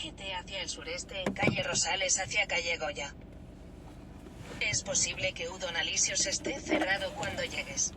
Dirígete hacia el sureste en calle Rosales hacia calle Goya. Es posible que Udon Alisios esté cerrado cuando llegues.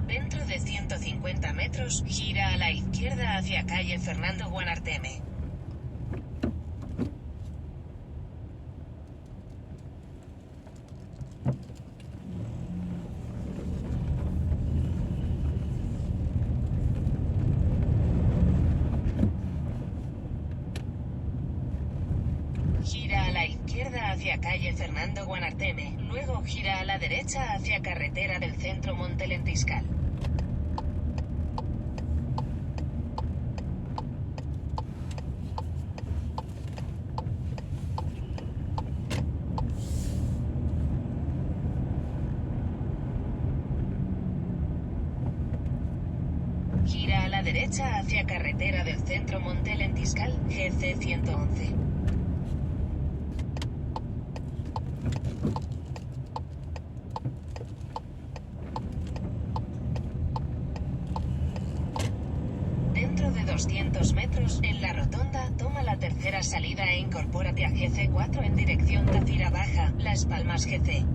Dentro de 150 metros, gira a la izquierda hacia calle Fernando Guanarteme. Gira a la izquierda hacia calle Fernando Guanarteme, luego gira a la derecha hacia carretera del centro Montelentiscal. Gira a la derecha hacia carretera del centro Montelentiscal, GC 111. Dentro de 200 metros, en la rotonda, toma la tercera salida e incorpórate a GC4 en dirección Tafira Baja, Las Palmas GC.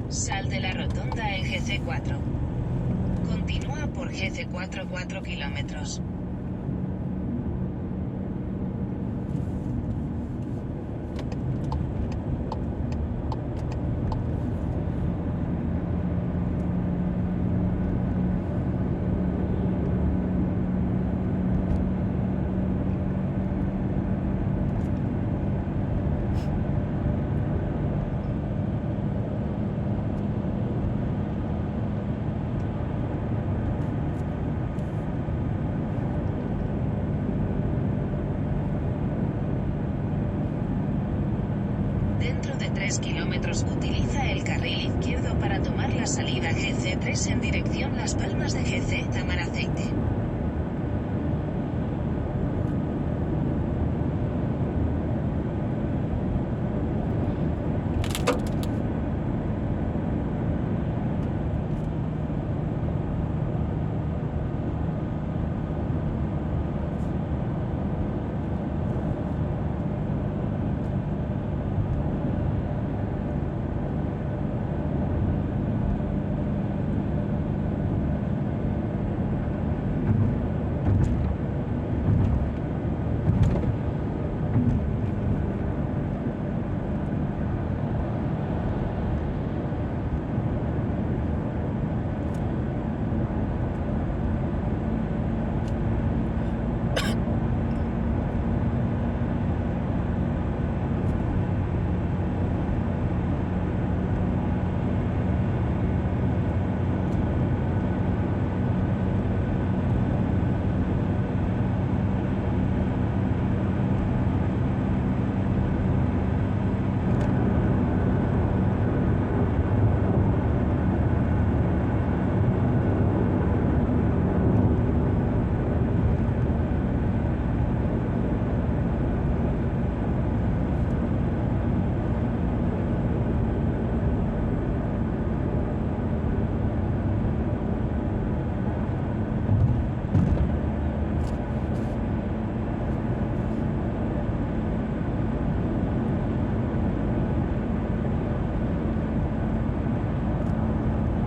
Sal de la rotonda en GC4. Continúa por GC4 4 kilómetros. GC3 en dirección Las Palmas de GC, Tamaraceite.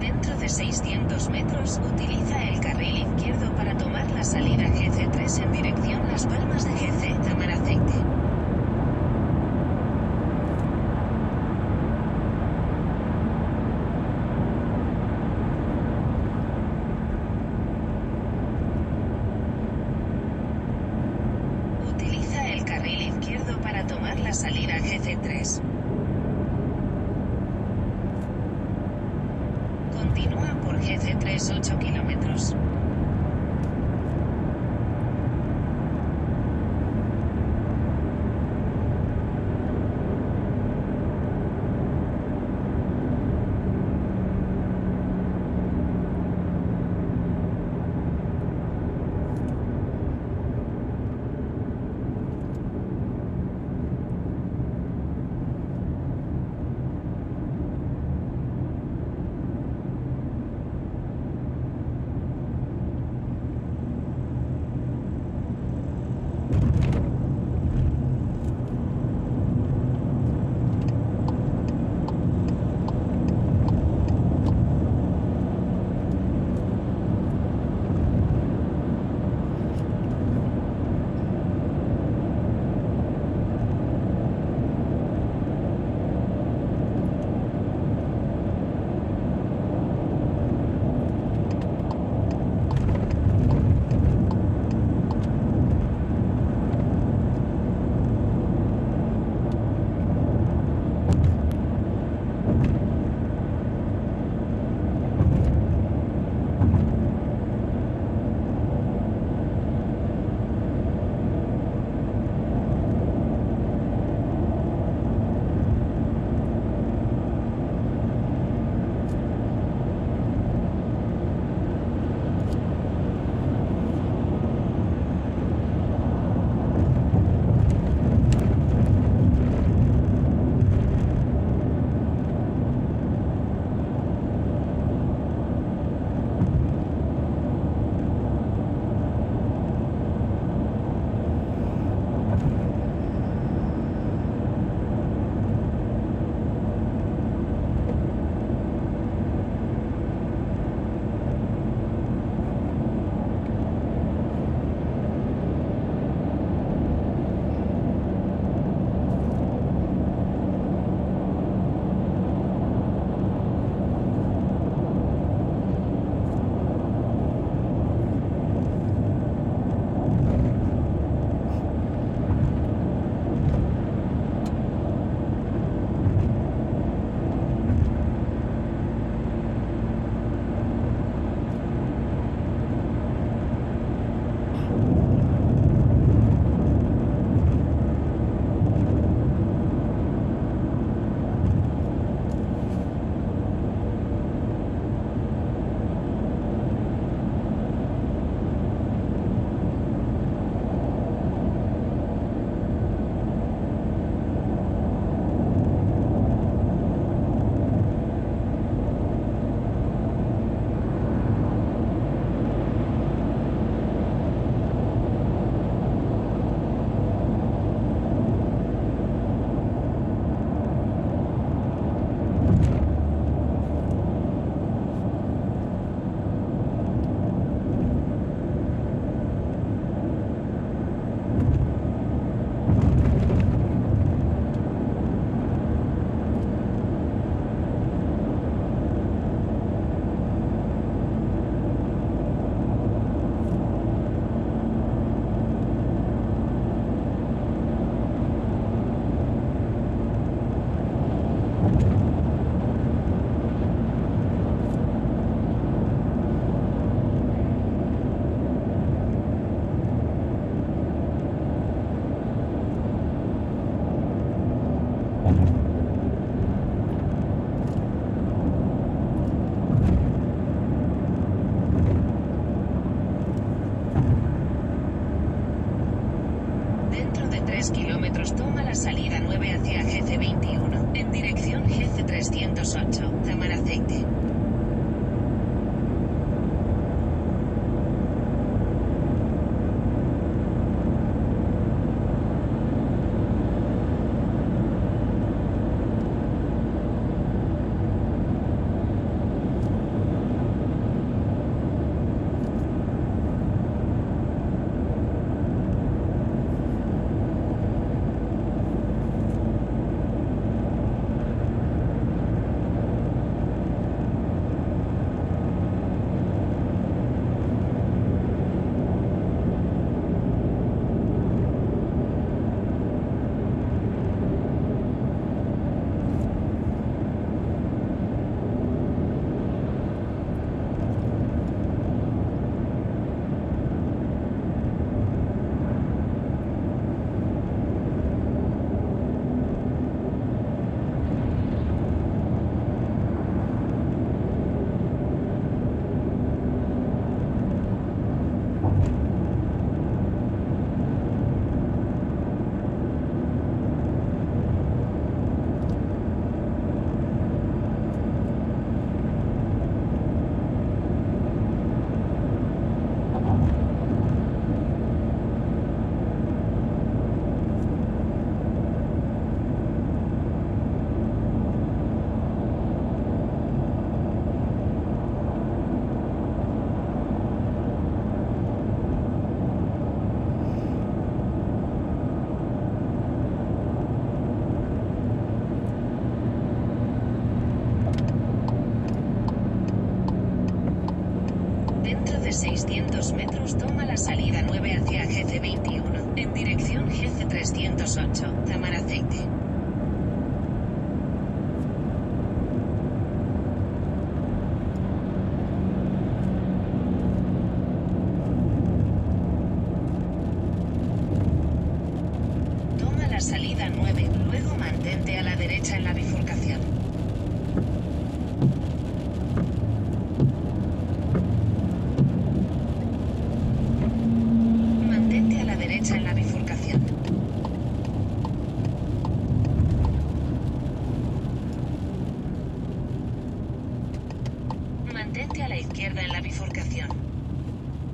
Dentro de 600 metros, utiliza el carril izquierdo para tomar la salida GC3 en dirección Las Palmas de GC, Tamaraceite. Utiliza el carril izquierdo para tomar la salida GC3. Continúa por GC3 8 kilómetros. 3 kilómetros toma la salida 9 hacia GC21, en dirección GC308, Tamaraceite. Dentro de 600 metros toma la salida 9 hacia GC21, en dirección GC308, Tamaraceite. Toma la salida 9, luego mantente a la derecha en la bifurcación. En la bifurcación. Mantente a la izquierda en la bifurcación.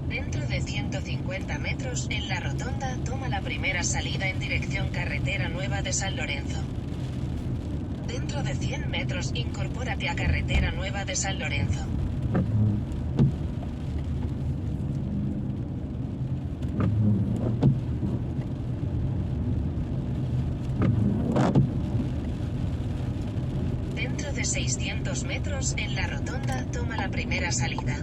Dentro de 150 metros, en la rotonda, toma la primera salida en dirección Carretera Nueva de San Lorenzo. Dentro de 100 metros, incorpórate a Carretera Nueva de San Lorenzo. Dentro de 600 metros, en la rotonda, toma la primera salida.